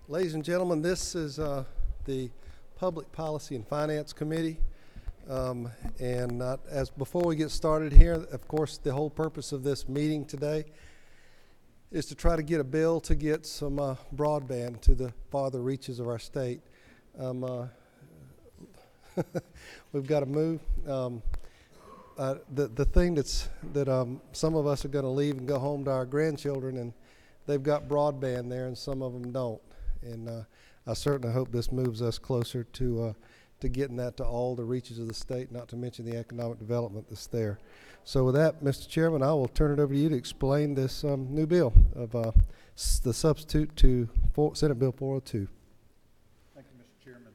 Ladies and gentlemen, this is the Public Policy and Finance Committee. As before we get started here, of course, the whole purpose of this meeting today is to try to get a bill to get some broadband to the farther reaches of our state. We've got to move. The thing that some of us are going to leave and go home to our grandchildren, and they've got broadband there, and some of them don't. And I certainly hope this moves us closer to getting that to all the reaches of the state, not to mention the economic development that's there. So with that, Mr. Chairman, I will turn it over to you to explain this new bill of the substitute to Senate Bill 402. Thank you, Mr. Chairman.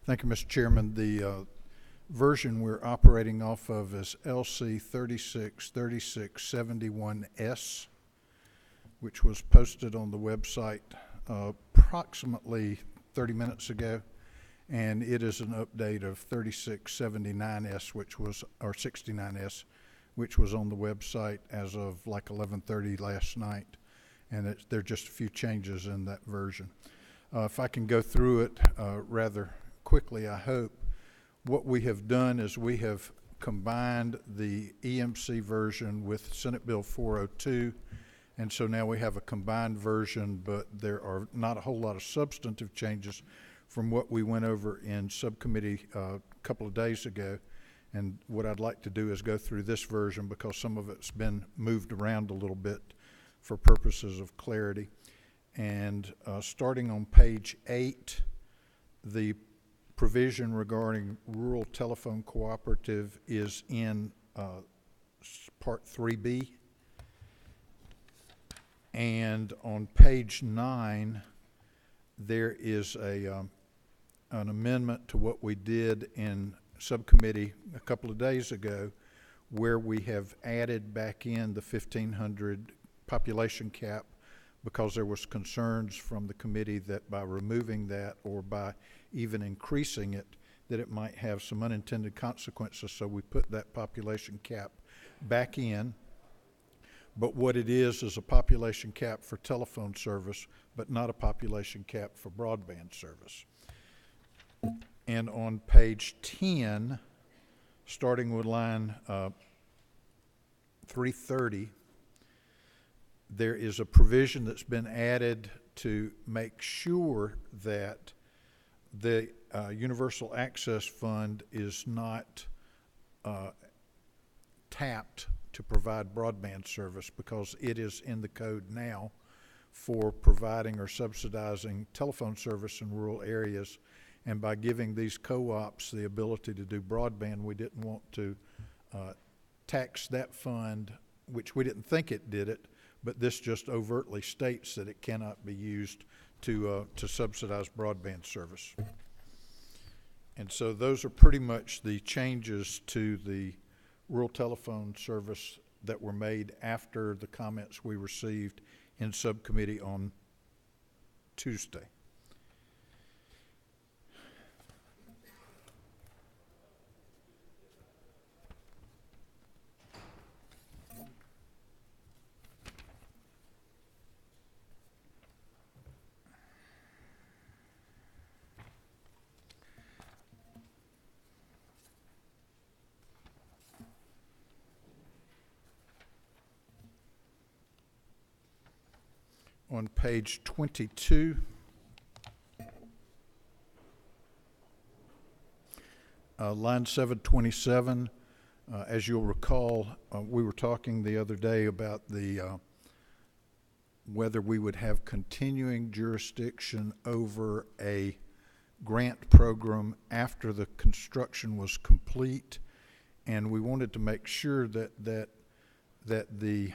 Thank you, Mr. Chairman. The version we're operating off of is LC 363671S, which was posted on the website approximately 30 minutes ago, and it is an update of 3679S, or 69S, which was on the website as of like 11:30 last night, and there are just a few changes in that version. If I can go through it rather quickly, I hope. What we have done is we have combined the EMC version with Senate Bill 402, and so now we have a combined version, but there are not a whole lot of substantive changes from what we went over in subcommittee a couple of days ago. And what I'd like to do is go through this version because some of it's been moved around a little bit for purposes of clarity. And starting on page 8, the provision regarding rural telephone cooperative is in part 3B. And on page 9, there is an amendment to what we did in subcommittee a couple of days ago, where we have added back in the 1,500 population cap because there was concerns from the committee that by removing that or by even increasing it, that it might have some unintended consequences. So we put that population cap back in. But what it is a population cap for telephone service, but not a population cap for broadband service. And on page 10, starting with line 330, there is a provision that's been added to make sure that the Universal Access Fund is not tapped to provide broadband service, because it is in the code now for providing or subsidizing telephone service in rural areas. And by giving these co-ops the ability to do broadband, we didn't want to tax that fund, which we didn't think it did it, but this just overtly states that it cannot be used to subsidize broadband service. And so those are pretty much the changes to the rural telephone service that were made after the comments we received in subcommittee on Tuesday. On page 22, line 727, as you'll recall, we were talking the other day about whether we would have continuing jurisdiction over a grant program after the construction was complete, and we wanted to make sure that the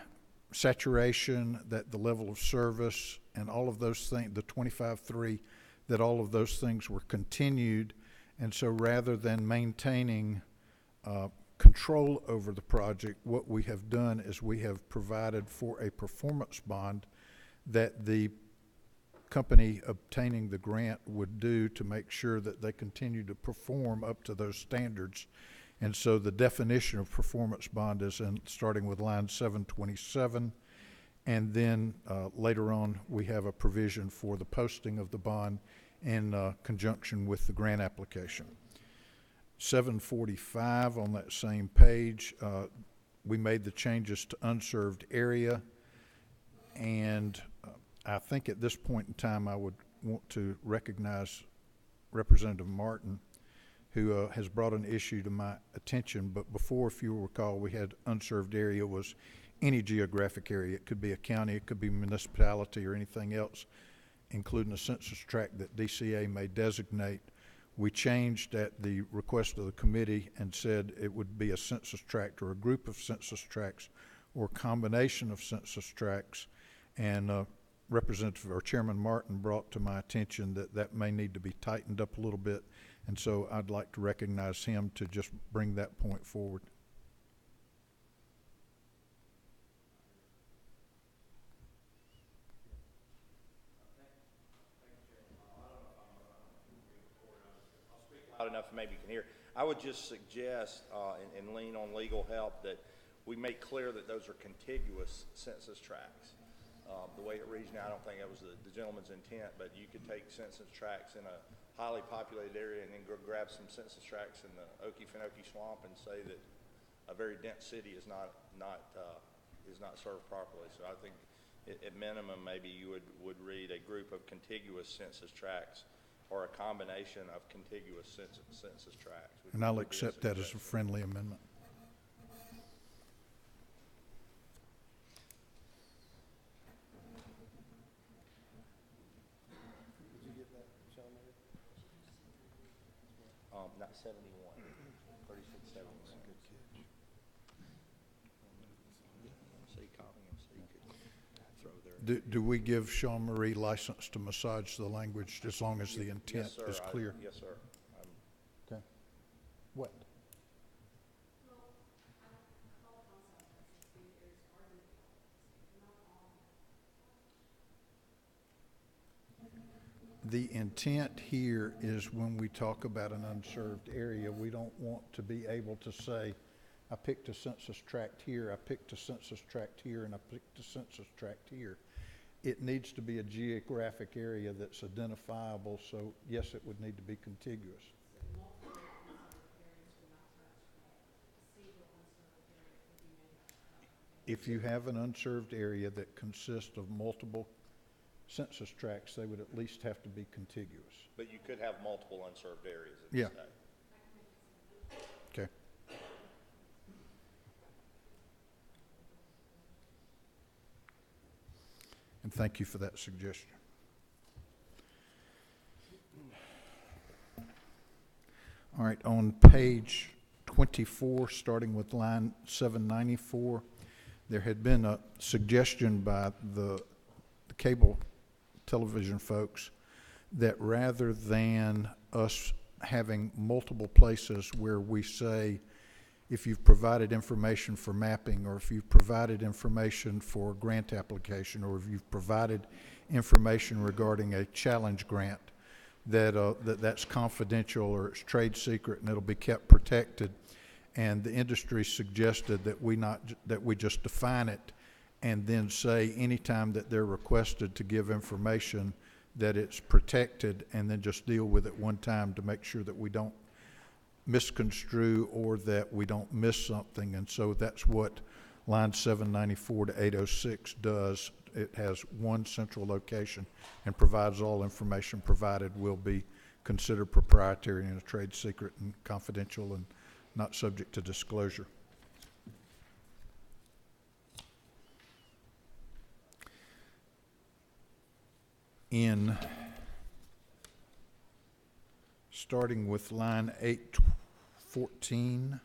saturation, that the level of service, and all of those things, the 25.3, that all of those things were continued. And so rather than maintaining control over the project, what we have done is we have provided for a performance bond that the company obtaining the grant would do to make sure that they continue to perform up to those standards. And so the definition of performance bond is starting with line 727. And then later on, we have a provision for the posting of the bond in conjunction with the grant application. 745 on that same page, we made the changes to unserved area. And I think at this point in time, I would want to recognize Representative Martin, who has brought an issue to my attention. But before, if you'll recall, we had unserved area was any geographic area. It could be a county, it could be municipality, or anything else, including a census tract that DCA may designate. We changed at the request of the committee and said it would be a census tract or a group of census tracts or a combination of census tracts. And Representative or Chairman Martin brought to my attention that that may need to be tightened up a little bit. And so I'd like to recognize him to just bring that point forward. Loud enough maybe you can hear. I would just suggest and lean on legal help that we make clear that those are contiguous census tracts. The way it reads now, I don't think that was the gentleman's intent, but you could take census tracts in a highly populated area and then go grab some census tracts in the Okefenokee Swamp and say that a very dense city is not served properly. So I think at minimum maybe you would read a group of contiguous census tracts or a combination of contiguous census tracts. And I'll accept that as a friendly amendment. Not 71, 36, 71. Good catch. So you caught me, so you could throw there. Do we give Sean Marie license to massage the language as long as the intent Yes, sir. is clear? Yes, sir. Okay. What? The intent here is when we talk about an unserved area, we don't want to be able to say, I picked a census tract here, I picked a census tract here, and I picked a census tract here. It needs to be a geographic area that's identifiable, so yes, it would need to be contiguous. If you have an unserved area that consists of multiple census tracts, they would at least have to be contiguous. But you could have multiple unserved areas at Yeah. this day. Okay. And thank you for that suggestion. All right, on page 24, starting with line 794, there had been a suggestion by the cable television folks that rather than us having multiple places where we say, if you've provided information for mapping, or if you've provided information for grant application, or if you've provided information regarding a challenge grant, that's confidential or it's trade secret and it'll be kept protected. And the industry suggested that we just define it and then say anytime that they're requested to give information that it's protected, and then just deal with it one time to make sure that we don't misconstrue or that we don't miss something. And so that's what line 794 to 806 does. It has one central location and provides all information provided will be considered proprietary and a trade secret and confidential and not subject to disclosure. In starting with line 814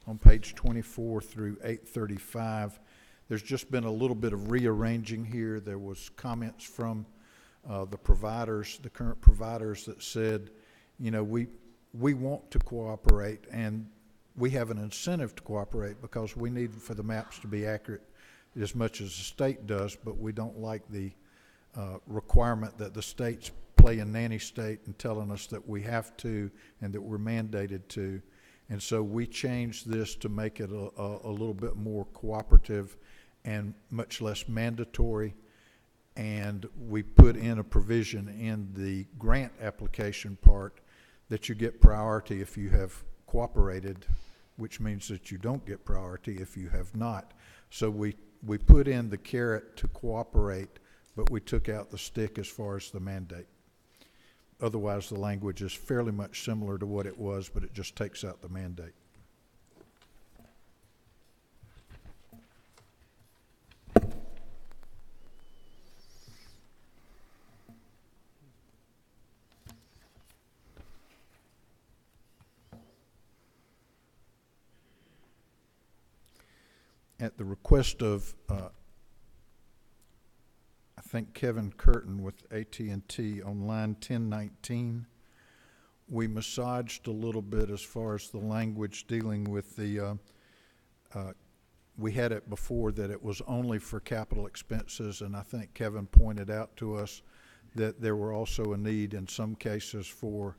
on page 24 through 835, there's just been a little bit of rearranging here. There was comments from the providers, the current providers, that said, you know, we want to cooperate and we have an incentive to cooperate because we need for the maps to be accurate as much as the state does, but we don't like the requirement that the states play a nanny state and telling us that we have to and that we're mandated to. And so we changed this to make it a little bit more cooperative and much less mandatory. And we put in a provision in the grant application part that you get priority if you have cooperated, which means that you don't get priority if you have not. So we put in the carrot to cooperate, but we took out the stick as far as the mandate. Otherwise, the language is fairly much similar to what it was, but it just takes out the mandate. At the request of, I think Kevin Curtin with AT&T on line 1019, we massaged a little bit as far as the language dealing with the, we had it before that it was only for capital expenses, and I think Kevin pointed out to us that there were also a need in some cases for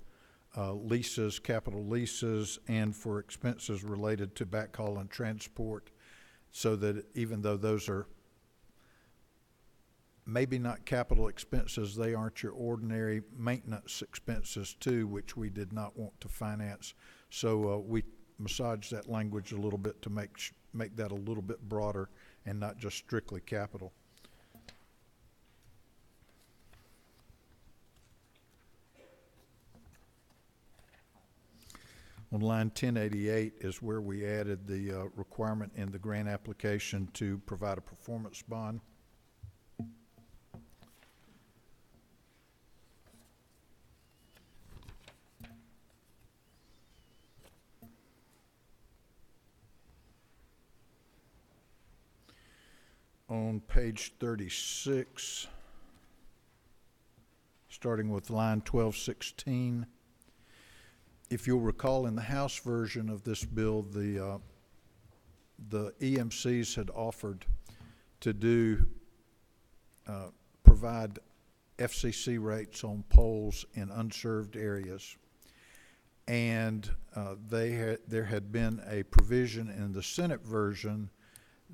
leases, capital leases, and for expenses related to backhaul and transport, so that even though those are maybe not capital expenses, they aren't your ordinary maintenance expenses too, which we did not want to finance. So we massaged that language a little bit to make that a little bit broader and not just strictly capital. On line 1088 is where we added the requirement in the grant application to provide a performance bond. On page 36, starting with line 1216, if you'll recall, in the House version of this bill, the EMCs had offered to provide FCC rates on poles in unserved areas, and there had been a provision in the Senate version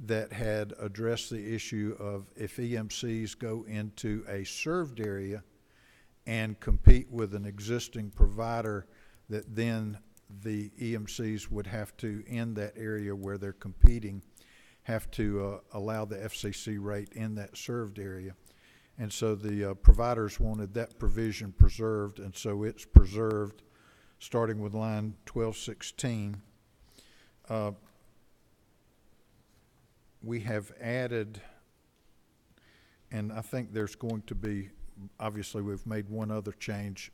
that had addressed the issue of if EMCs go into a served area and compete with an existing provider, that then the EMCs would have to, in that area where they're competing, have to allow the FCC rate in that served area. And so the providers wanted that provision preserved, and so it's preserved starting with line 1216. We have added, and I think there's going to be, obviously we've made one other change,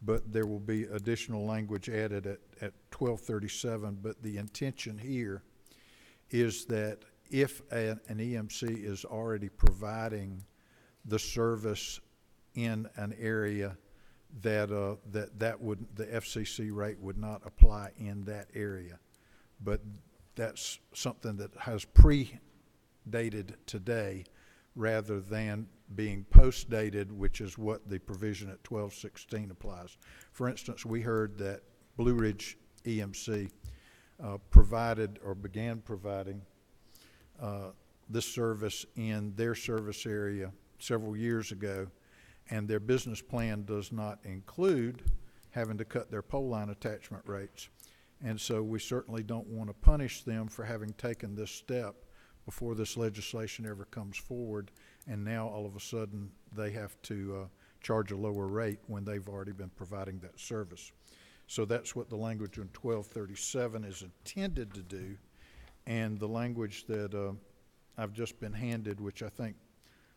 but there will be additional language added at 1237. But the intention here is that if an EMC is already providing the service in an area, that the FCC rate would not apply in that area. But that's something that has predated today rather than being post-dated, which is what the provision at 1216 applies. For instance, we heard that Blue Ridge EMC provided or began providing this service in their service area several years ago, and their business plan does not include having to cut their pole line attachment rates. And so we certainly don't want to punish them for having taken this step before this legislation ever comes forward, and now all of a sudden they have to charge a lower rate when they've already been providing that service. So that's what the language in 1237 is intended to do, and the language that I've just been handed, which I think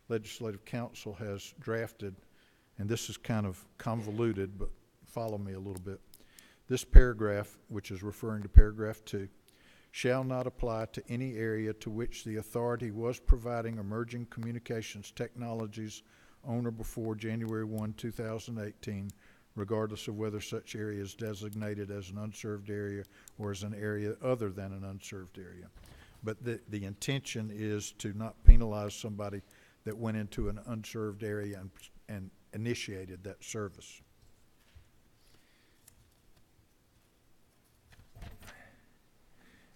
Legislative Council has drafted, and this is kind of convoluted, but follow me a little bit. This paragraph, which is referring to paragraph 2, shall not apply to any area to which the authority was providing emerging communications technologies on or before January 1, 2018, regardless of whether such area is designated as an unserved area or as an area other than an unserved area. But the intention is to not penalize somebody that went into an unserved area and initiated that service.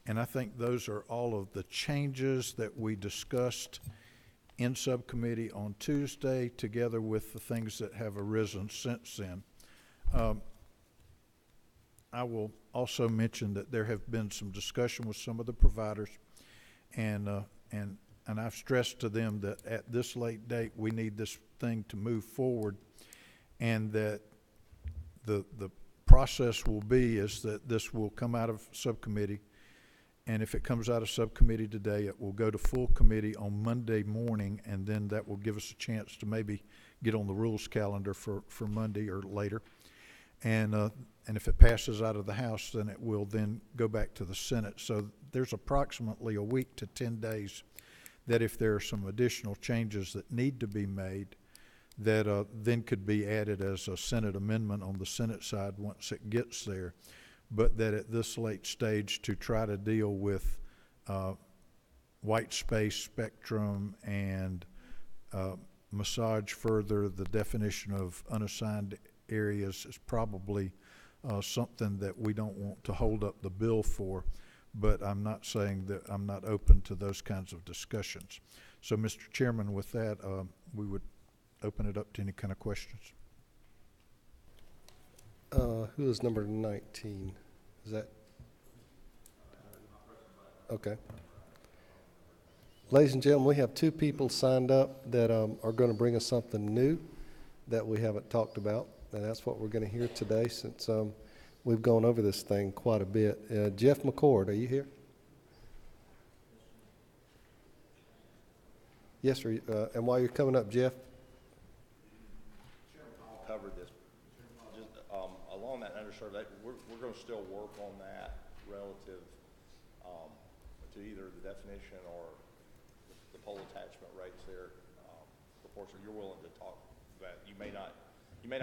And I think those are all of the changes that we discussed in subcommittee on Tuesday, together with the things that have arisen since then. I will also mention that there have been some discussion with some of the providers, and I've stressed to them that at this late date, we need this thing to move forward, and that the process will be is that this will come out of subcommittee, and if it comes out of subcommittee today, it will go to full committee on Monday morning, and then that will give us a chance to maybe get on the rules calendar for Monday or later. And if it passes out of the House, then it will then go back to the Senate. So there's approximately a week to 10 days that if there are some additional changes that need to be made, that then could be added as a Senate amendment on the Senate side once it gets there. But that at this late stage, to try to deal with white space spectrum and massage further the definition of unassigned areas is probably something that we don't want to hold up the bill for, but I'm not saying that I'm not open to those kinds of discussions. So, Mr. Chairman, with that, we would open it up to any kind of questions. Who is number 19? Is that? Okay. Ladies and gentlemen, we have two people signed up that are going to bring us something new that we haven't talked about, and that's what we're going to hear today since we've gone over this thing quite a bit. Jeff McCord, are you here? Yes, sir. And while you're coming up, Jeff? Covered this, just along that underserved, we're going to still work on that relative to either the definition or the pole attachment rates there. Proportion, you're willing to talk that you may not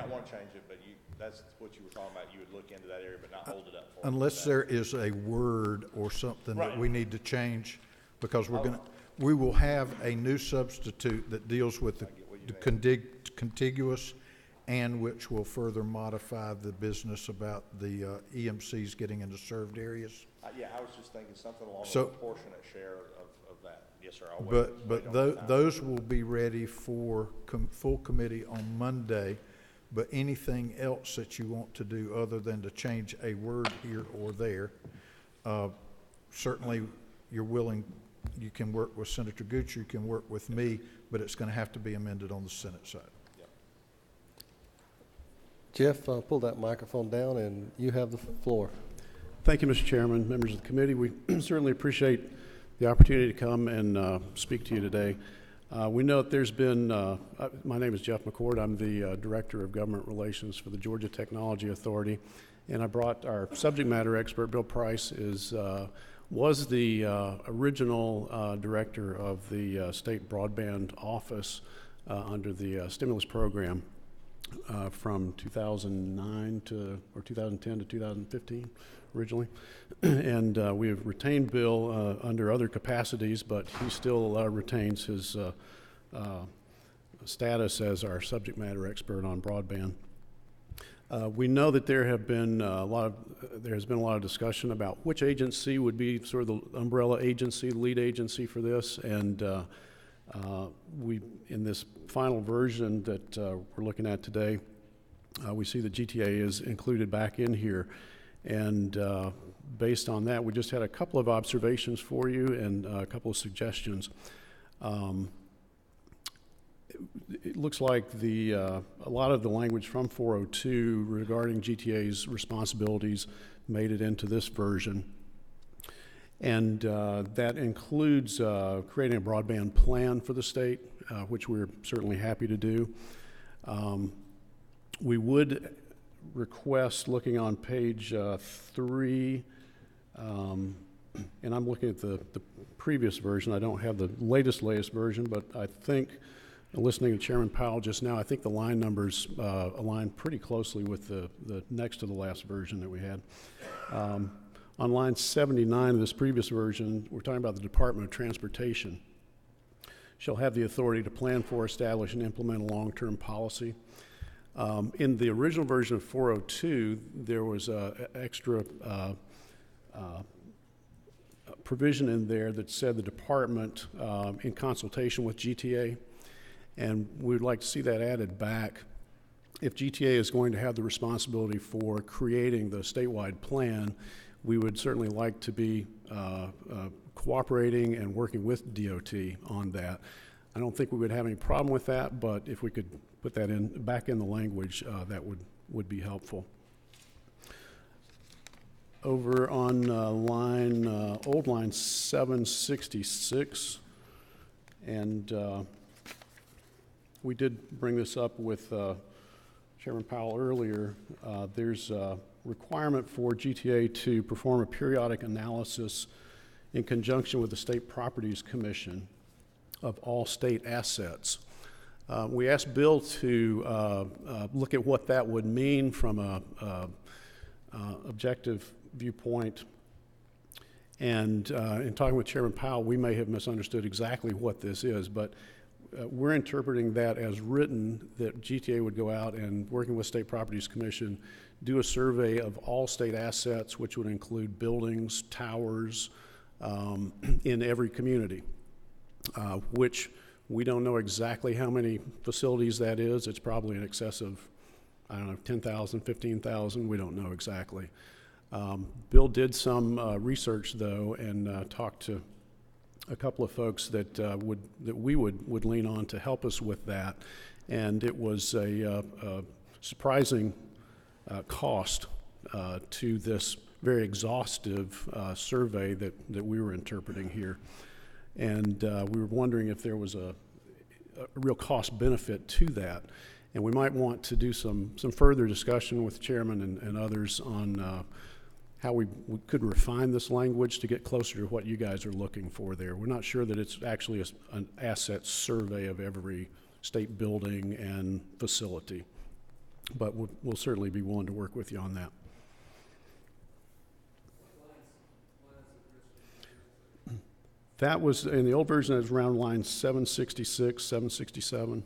want to change it, but that's what you were talking about. You would look into that area, but not hold it up for Unless there is a word or something that we need to change, because we will have a new substitute that deals with the contiguous, and which will further modify the business about the EMCs getting into served areas. Yeah, I was just thinking something along the So- proportionate share of that. Yes, sir. I'll But those will be ready for full committee on Monday. But anything else that you want to do other than to change a word here or there, certainly you're willing. You can work with Senator Gooch, you can work with me, but it's going to have to be amended on the Senate side. Jeff, pull that microphone down, and you have the floor. Thank you, Mr. Chairman, members of the committee. We certainly appreciate the opportunity to come and speak to you today. We know that there's been, my name is Jeff McCord. I'm the Director of Government Relations for the Georgia Technology Authority, and I brought our subject matter expert, Bill Price, was the original director of the state broadband office under the stimulus program. From 2009 or 2010 to 2015 originally. And we have retained Bill under other capacities, but he still retains his status as our subject matter expert on broadband. We know that there has been a lot of discussion about which agency would be sort of the umbrella agency, the lead agency for this, and in this final version that we're looking at today, we see that GTA is included back in here. And based on that, we just had a couple of observations for you and a couple of suggestions. It looks like a lot of the language from 402 regarding GTA's responsibilities made it into this version. And that includes creating a broadband plan for the state, which we're certainly happy to do. We would request, looking on page 3, and I'm looking at the previous version. I don't have the latest version, but I think, listening to Chairman Powell just now, I think the line numbers align pretty closely with the next to the last version that we had. On line 79 of this previous version, we're talking about the Department of Transportation shall have the authority to plan for, establish, and implement a long-term policy. In the original version of 402, there was extra provision in there that said the department, in consultation with GTA, and we'd like to see that added back. If GTA is going to have the responsibility for creating the statewide plan, we would certainly like to be cooperating and working with DOT on that. I don't think we would have any problem with that, but if we could put that back in the language, that would be helpful. Over on old line 766, and we did bring this up with Chairman Powell earlier. There's a requirement for GTA to perform a periodic analysis in conjunction with the State Properties Commission of all state assets. We asked Bill to look at what that would mean from a objective viewpoint, and in talking with Chairman Powell, we may have misunderstood exactly what this is, but we're interpreting that as written, that GTA would go out and, working with State Properties Commission, do a survey of all state assets, which would include buildings, towers, in every community, which we don't know exactly how many facilities that is. It's probably in excess of, I don't know, 10,000, 15,000. We don't know exactly. Bill did some research, though, and talked to a couple of folks that we would lean on to help us with that, and it was a surprising cost to this very exhaustive survey that we were interpreting here, and we were wondering if there was a real cost benefit to that, and we might want to do some further discussion with the chairman and others on how we could refine this language to get closer to what you guys are looking for there. We're not sure that it's actually an asset survey of every state building and facility, but we'll certainly be willing to work with you on that. That was, in the old version, it was around line 766, 767.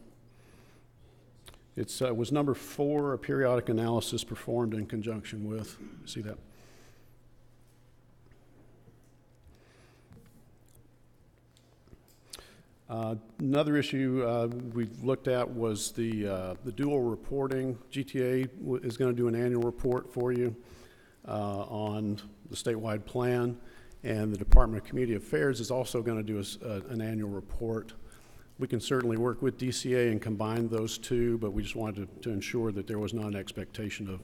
It was number 4, a periodic analysis performed in conjunction with. See that? Another issue we looked at was the dual reporting. GTA is going to do an annual report for you on the statewide plan, and the Department of Community Affairs is also going to do an annual report. We can certainly work with DCA and combine those two, but we just wanted to ensure that there was not an expectation of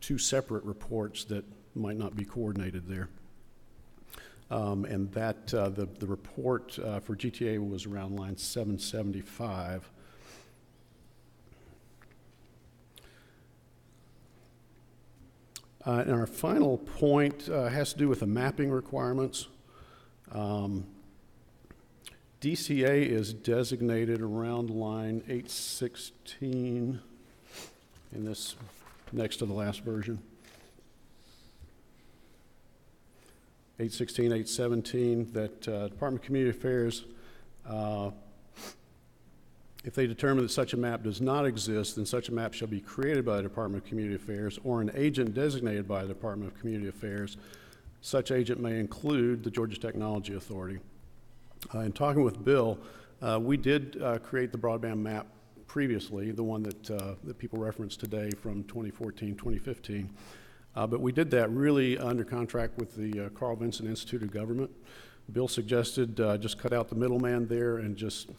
2 separate reports that might not be coordinated there. And that the report for GTA was around line 775. And our final point has to do with the mapping requirements. DCA is designated around line 816 in this next to the last version. 816, 817, that Department of Community Affairs, if they determine that such a map does not exist, then such a map shall be created by the Department of Community Affairs or an agent designated by the Department of Community Affairs. Such agent may include the Georgia Technology Authority. In talking with Bill, we did create the broadband map previously, the one that people referenced today from 2014, 2015. But we did that really under contract with the Carl Vinson Institute of Government. Bill suggested just cut out the middleman there and just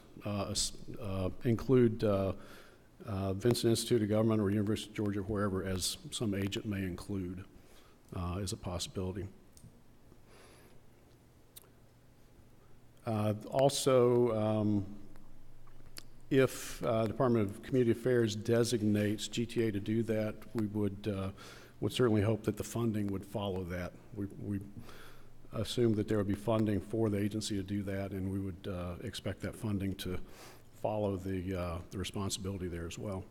include Vinson Institute of Government or University of Georgia, wherever, as some agent may include as a possibility. Also, if Department of Community Affairs designates GTA to do that, we would certainly hope that the funding would follow that. We assume that there would be funding for the agency to do that, and we would expect that funding to follow the responsibility there as well.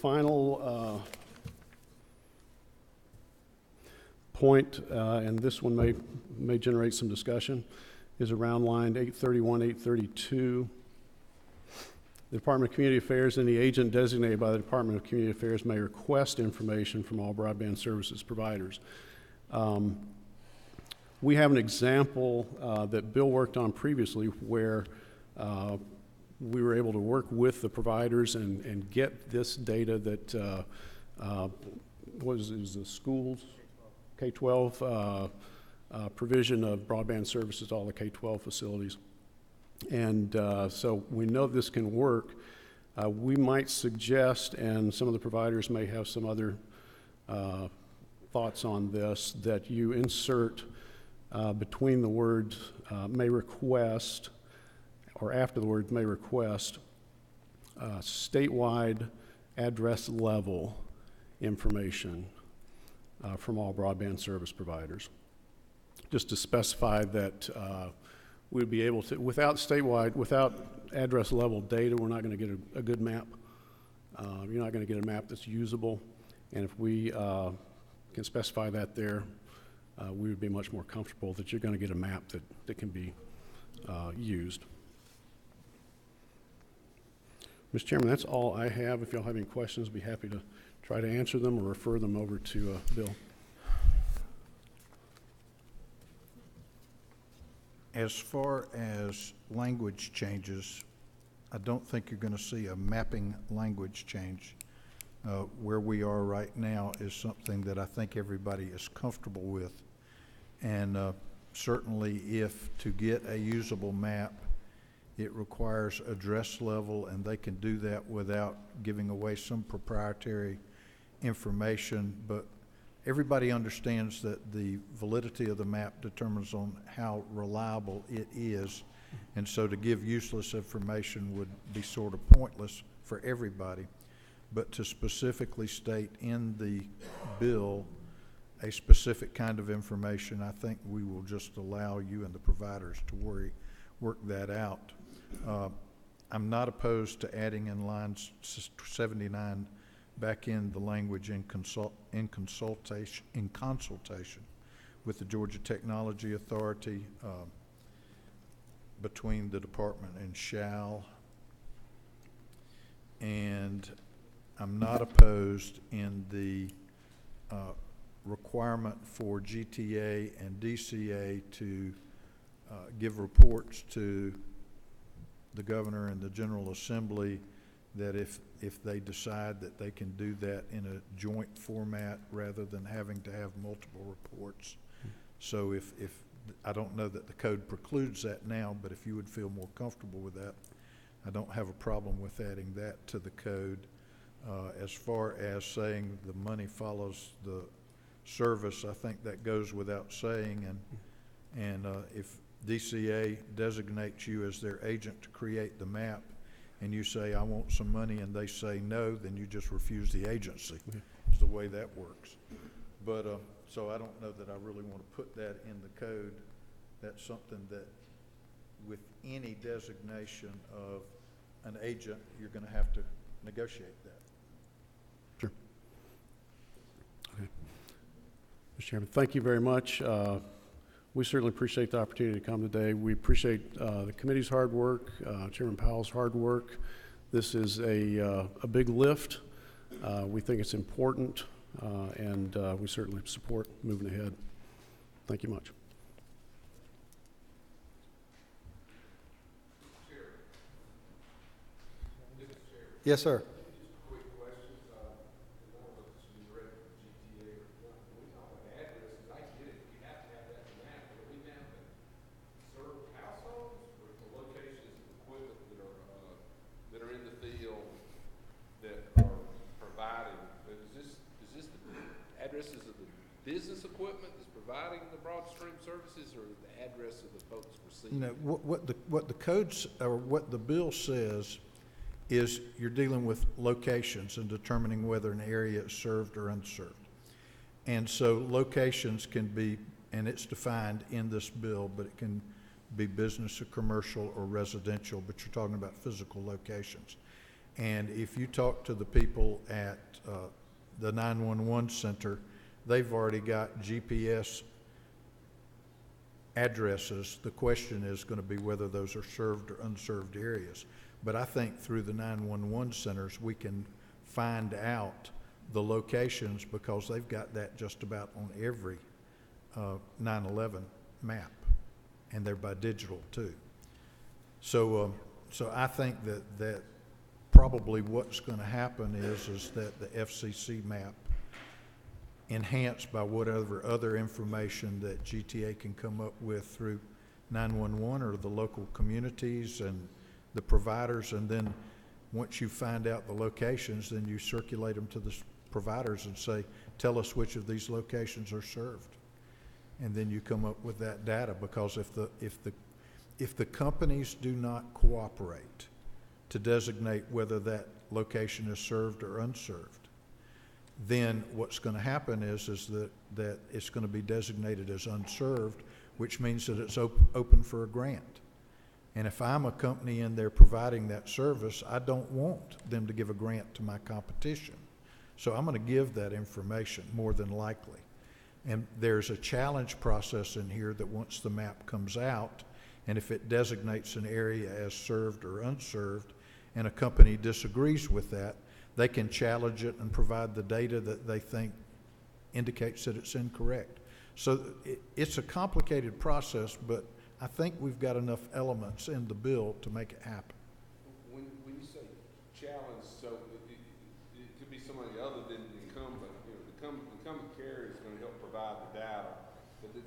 Final point, and this one may generate some discussion, is around line 831, 832. The Department of Community Affairs and the agent designated by the Department of Community Affairs may request information from all broadband services providers. We have an example that Bill worked on previously where we were able to work with the providers and get this data that was the schools, K-12 provision of broadband services to all the K-12 facilities. And so we know this can work. We might suggest, and some of the providers may have some other thoughts on this, that you insert between the words may request, or after the word may request, statewide address level information from all broadband service providers. Just to specify that we'd be able to, without address level data, we're not going to get a good map. You're not going to get a map that's usable. And if we can specify that there, we would be much more comfortable that you're going to get a map that can be used. Mr. Chairman, that's all I have. If y'all have any questions, I'd be happy to try to answer them or refer them over to Bill. As far as language changes, I don't think you're going to see a mapping language change. Where we are right now is something that I think everybody is comfortable with. And certainly if to get a usable map, it requires address level, and they can do that without giving away some proprietary information. But everybody understands that the validity of the map determines on how reliable it is. And so to give useless information would be sort of pointless for everybody. But to specifically state in the bill a specific kind of information, I think we will just allow you and the providers to work that out. I'm not opposed to adding in line 79 back in the language in consultation with the Georgia Technology Authority, between the department and shall. And I'm not opposed in the requirement for GTA and DCA to give reports to the governor and the General Assembly, that if they decide that they can do that in a joint format rather than having to have multiple reports. So if I don't know that the code precludes that now, but if you would feel more comfortable with that, I don't have a problem with adding that to the code. As far as saying the money follows the service, I think that goes without saying. And if DCA designates you as their agent to create the map, and you say, I want some money, and they say no, then you just refuse the agency. Is the way that works. But so I don't know that I really want to put that in the code. That's something that with any designation of an agent, you're going to have to negotiate that. Sure. Okay. Mr. Chairman, thank you very much. We certainly appreciate the opportunity to come today. We appreciate the committee's hard work, Chairman Powell's hard work. This is a big lift. We think it's important, and we certainly support moving ahead. Thank you much. Yes, sir. Business equipment that's providing the broad stream services, or the address of the folks receiving? You know, what the codes, or what the bill says, is you're dealing with locations and determining whether an area is served or unserved. And so locations can be, and it's defined in this bill, but it can be business or commercial or residential, but you're talking about physical locations. And if you talk to the people at the 911 center, they've already got GPS addresses. The question is going to be whether those are served or unserved areas. But I think through the 911 centers, we can find out the locations because they've got that just about on every 911 map, and they're by digital too. So I think that probably what's going to happen is that the FCC map, enhanced by whatever other information that GTA can come up with through 911 or the local communities and the providers, and then once you find out the locations, then you circulate them to the providers and say, tell us which of these locations are served. And then you come up with that data, because if the companies do not cooperate to designate whether that location is served or unserved, then what's going to happen is that it's going to be designated as unserved, which means that it's open for a grant. And if I'm a company in there providing that service, I don't want them to give a grant to my competition. So I'm going to give that information more than likely. And there's a challenge process in here that once the map comes out, and if it designates an area as served or unserved, and a company disagrees with that, they can challenge it and provide the data that they think indicates that it's incorrect. So it's a complicated process, but I think we've got enough elements in the bill to make it happen. When you say challenge, so it could be somebody other than the incumbent. You know, the incumbent carrier is going to help provide the data, but then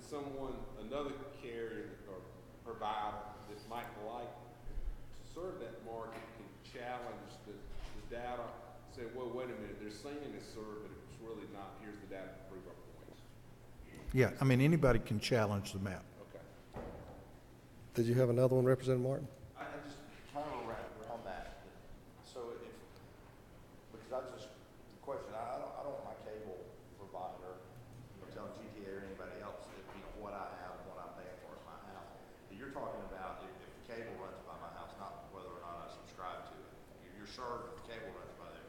another carrier or provider that might like to serve that market can challenge the data. Say, well, wait a minute, they're saying it's served, but it's really not. Here's the data to prove our points. Yeah, I mean, anybody can challenge the map. Okay. Did you have another one, Representative Martin? I just kind of around that. So because the question, I don't want my cable provider, telling GTA or anybody else, what I have and what I'm paying for at my house. But you're talking about if the cable runs by my house, not whether or not I subscribe to it. If you're served, if the cable runs by there.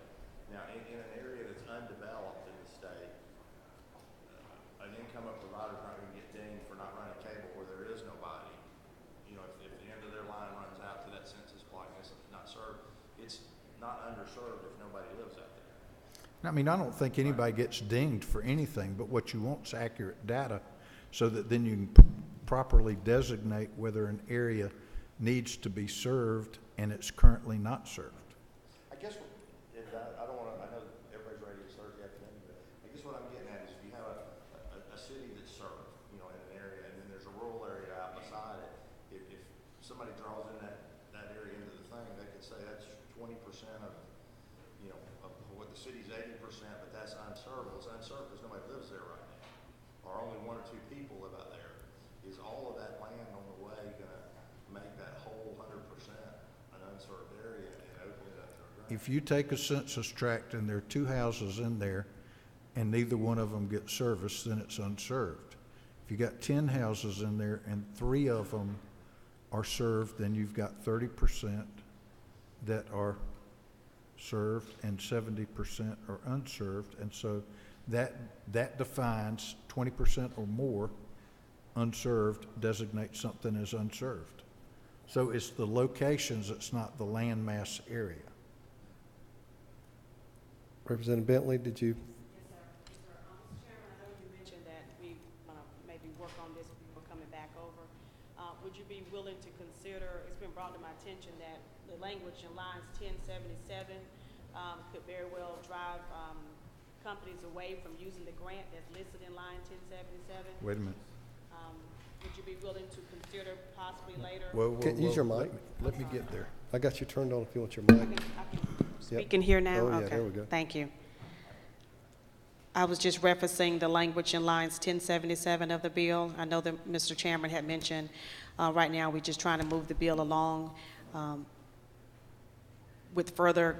Now, in an area that's undeveloped in the state, an incumbent provider is not going to get dinged for not running cable where there is nobody. You know, if the end of their line runs out to that census block and it's not served, it's not underserved if nobody lives out there. I mean, I don't think anybody gets dinged for anything, but what you want is accurate data so that then you can properly designate whether an area needs to be served and it's currently not served. I guess, I don't want to, I know everybody's ready to serve the academic, but I guess what I'm getting at is if you have a city that's served, in an area, and then there's a rural area out beside it, if somebody draws in that area into the thing, they could say that's 20% of what the city's 80%, but that's unserved. Well, it's unserved because nobody lives there right now, or only one or two people live out there. Is all of that land on the way going to make that whole 100% an unserved area and open it up to a grant? If you take a census tract and there are 2 houses in there and neither one of them gets service, then it's unserved. If you got 10 houses in there and 3 of them are served, then you've got 30% that are served and 70% are unserved. And so that defines 20% or more unserved designates something as unserved. So it's the locations, it's not the landmass area. Representative Bentley, did you? Yes, sir. Mr. Chairman, I know you mentioned that we maybe work on this before coming back over. Would you be willing to consider, it's been brought to my attention that the language in lines 1077 could very well drive companies away from using the grant that's listed in line 1077. Wait a minute. Would you be willing to consider possibly later? Whoa, Use your mic. Let me get there. I got you turned on if you want your mic. I can speak in here now? Oh, yeah, Okay. there we go. Thank you. I was just referencing the language in lines 1077 of the bill. I know that Mr. Chairman had mentioned right now we're just trying to move the bill along with further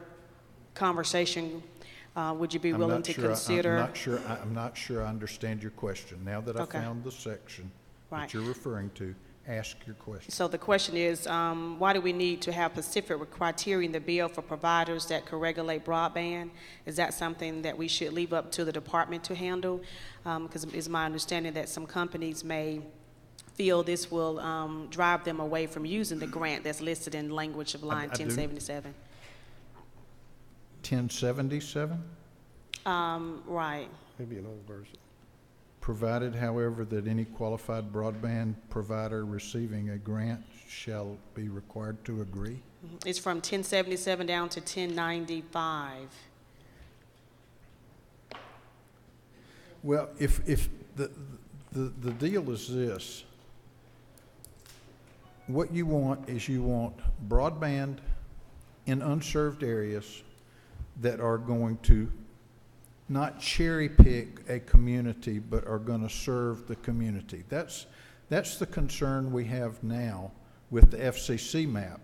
conversation. Would you be willing to consider? I'm not sure I understand your question. Now that I Okay. found the section Right. that you're referring to, ask your question. So the question is, why do we need to have specific criteria in the bill for providers that could regulate broadband? Is that something that we should leave up to the department to handle? Because it's my understanding that some companies may feel this will drive them away from using the grant that's listed in language of line I do. 1077. 1077? Right. Maybe an old version. Provided, however, that any qualified broadband provider receiving a grant shall be required to agree. It's from 1077 down to 1095. Well, if the deal is this, what you want is you want broadband in unserved areas that are going to not cherry pick a community, but are going to serve the community. That's the concern we have now with the FCC map,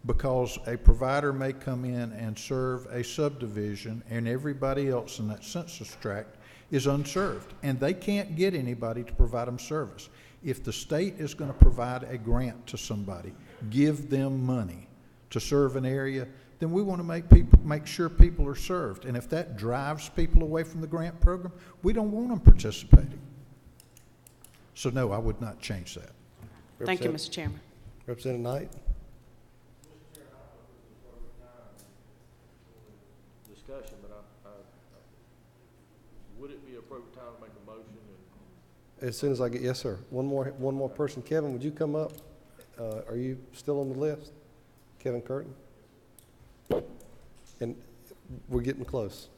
because a provider may come in and serve a subdivision and everybody else in that census tract is unserved, and they can't get anybody to provide them service. If the state is going to provide a grant to somebody, give them money to serve an area, then we want to make sure people are served. And if that drives people away from the grant program, we don't want them participating. So no, I would not change that. Thank you, Mr. Chairman. Representative Knight? Discussion, but would it be appropriate time to make a motion? As soon as I get, yes, sir. One more person. Kevin, would you come up? Are you still on the list? Kevin Curtin? And we're getting close.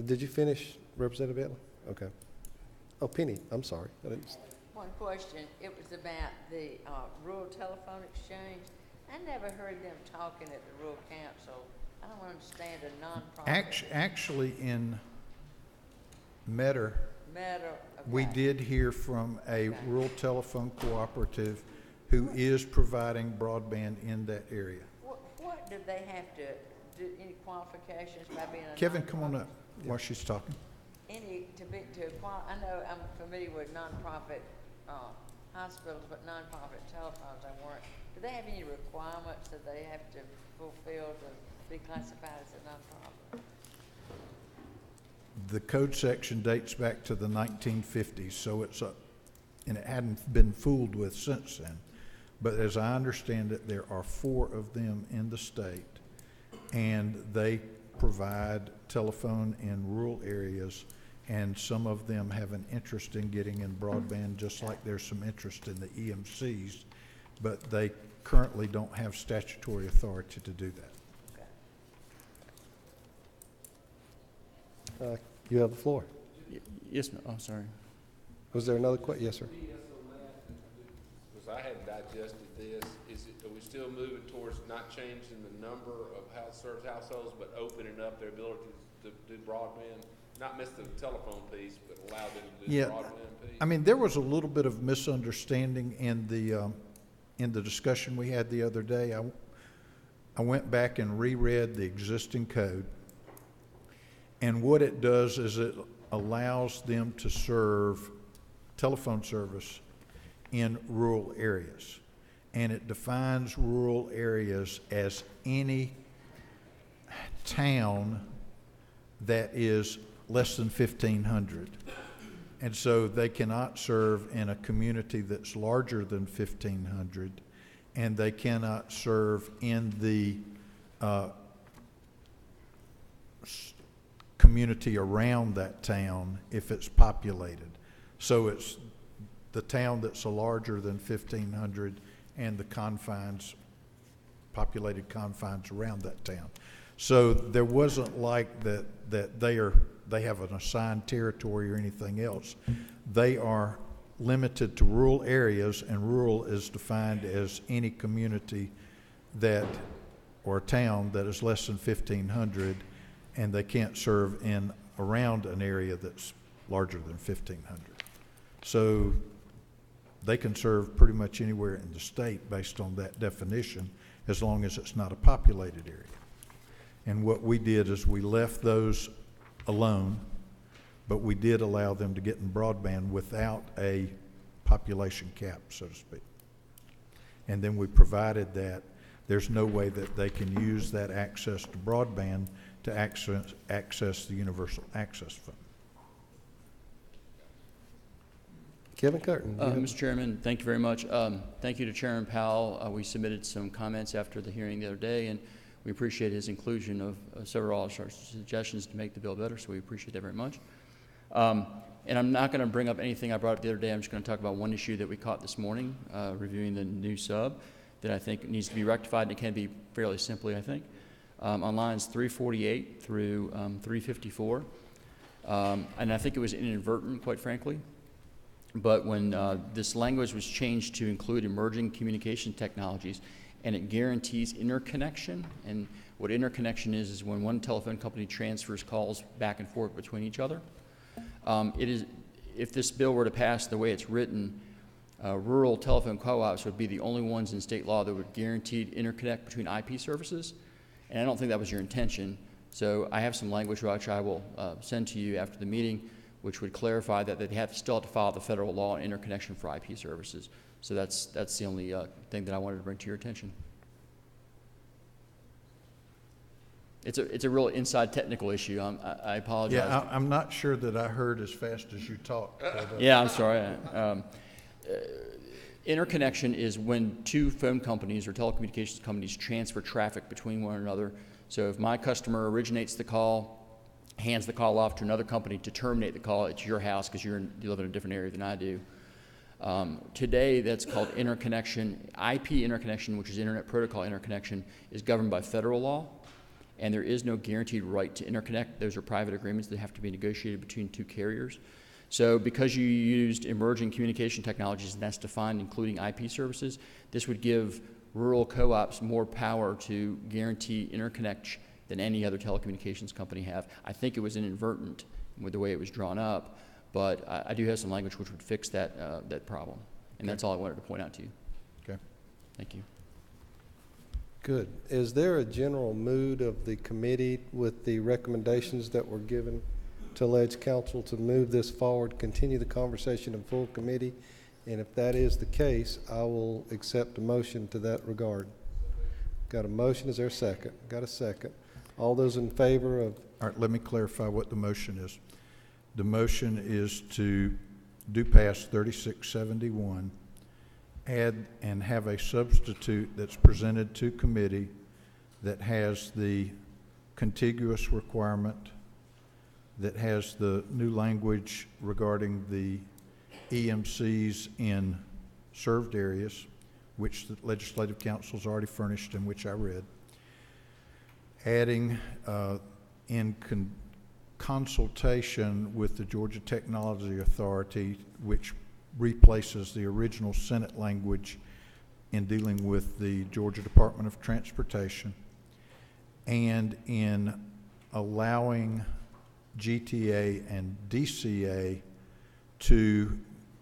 Did you finish, Representative Bentley? Okay. Oh, Penny, I'm sorry. I didn't. One question, it was about the rural telephone exchange. I never heard them talking at the rural council. I don't understand a nonprofit. Actually, in Metter, Okay. we did hear from a rural telephone cooperative who is providing broadband in that area. What do they have to do, any qualifications by being a Kevin, come on nonprofit? up while she's talking. I know I'm familiar with nonprofit hospitals, but nonprofit telephones I weren't. Do they have any requirements that they have to fulfill to be classified as a nonprofit? The code section dates back to the 1950s, so and it hadn't been fooled with since then. But as I understand it, there are 4 of them in the state, and they provide telephone in rural areas, and some of them have an interest in getting in broadband, just like there's some interest in the EMCs, but they currently don't have statutory authority to do that. You have the floor. Yes, ma'am. Oh, sorry. Was there another question? Yes, sir. Because I hadn't digested this, are we still moving towards not changing the number of served households, but opening up their ability to do broadband? Not miss the telephone piece, but allow them to do the broadband piece? I mean, there was a little bit of misunderstanding in the discussion we had the other day. I went back and reread the existing code, and what it does is it allows them to serve telephone service in rural areas. And it defines rural areas as any town that is less than 1,500. And so they cannot serve in a community that's larger than 1,500, and they cannot serve in the community around that town if it's populated. So it's the town that's larger than 1,500 and the confines, populated confines around that town. So there wasn't like that they have an assigned territory or anything else. They are limited to rural areas, and rural is defined as any community that, or town that is less than 1,500, and they can't serve in around an area that's larger than 1,500. So they can serve pretty much anywhere in the state based on that definition, as long as it's not a populated area. And what we did is we left those alone, but we did allow them to get in broadband without a population cap, so to speak. And then we provided that there's no way that they can use that access to broadband to access the Universal Access Fund. Kevin Curtin. you have- Mr. Chairman, thank you very much. Thank you to Chairman Powell. We submitted some comments after the hearing the other day, and we appreciate his inclusion of several of our suggestions to make the bill better, so we appreciate that very much. And I'm not going to bring up anything I brought up the other day. I'm just going to talk about one issue that we caught this morning, reviewing the new sub, that I think needs to be rectified, and it can be fairly simply, I think, on lines 348 through 354. And I think it was inadvertent, quite frankly. But when this language was changed to include emerging communication technologies, and it guarantees interconnection, and what interconnection is when one telephone company transfers calls back and forth between each other. If this bill were to pass the way it's written, rural telephone co-ops would be the only ones in state law that would guarantee interconnect between IP services, and I don't think that was your intention. So I have some language which I will send to you after the meeting, which would clarify that they still have to follow the federal law on interconnection for IP services. So that's the only thing that I wanted to bring to your attention. It's a real inside technical issue. I apologize. Yeah, I'm not sure that I heard as fast as you talked. But, Yeah, I'm sorry. Interconnection is when two phone companies or telecommunications companies transfer traffic between one another. So if my customer originates the call, hands the call off to another company to terminate the call at your house because you live in a different area than I do. Today, that's called interconnection. IP interconnection, which is Internet Protocol interconnection, is governed by federal law, and there is no guaranteed right to interconnect. Those are private agreements that have to be negotiated between two carriers. So because you used emerging communication technologies, and that's defined including IP services, this would give rural co-ops more power to guarantee interconnect than any other telecommunications company have. I think it was inadvertent with the way it was drawn up, but I do have some language which would fix that problem. And that's all I wanted to point out to you. okay. Thank you. Good. Is there a general mood of the committee with the recommendations that were given to Ledge Council to move this forward, continue the conversation in full committee? And if that is the case, I will accept a motion to that regard. Got a motion? Is there a second? Got a second. All those in favor of? All right, let me clarify what the motion is. The motion is to do pass 3671, add and have a substitute that's presented to committee that has the contiguous requirement, that has the new language regarding the EMCs in served areas, which the Legislative Council's already furnished and which I read. Adding in consultation with the Georgia Technology Authority, which replaces the original Senate language in dealing with the Georgia Department of Transportation, and in allowing GTA and DCA to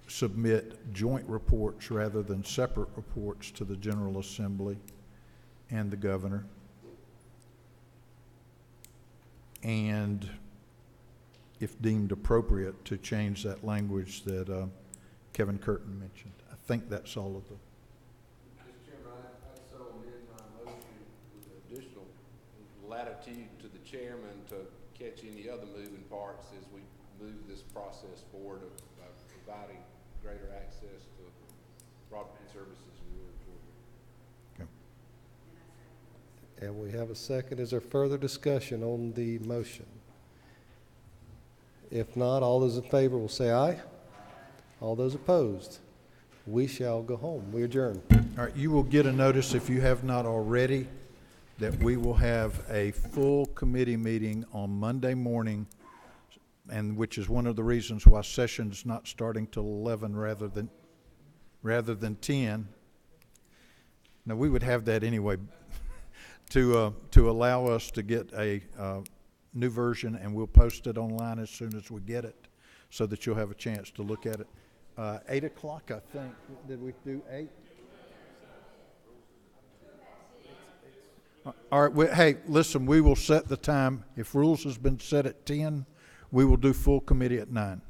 submit joint reports rather than separate reports to the General Assembly and the governor. And if deemed appropriate, to change that language that Kevin Curtin mentioned. I think that's all of them. Mr. Chairman, I so amend my motion with additional latitude to the chairman to catch any other moving parts as we move this process forward of providing greater access to broadband services in rural Georgia. Okay. And we have a second. Is there further discussion on the motion? If not, all those in favor will say aye. All those opposed, we shall go home. We adjourn. All right, you will get a notice if you have not already that we will have a full committee meeting on Monday morning, and which is one of the reasons why session's not starting till 11 rather than 10. Now, we would have that anyway to allow us to get a new version, and we'll post it online as soon as we get it so that you'll have a chance to look at it. 8 o'clock, I think. Did we do 8? All right, hey, listen, we will set the time. If rules has been set at 10, we will do full committee at 9.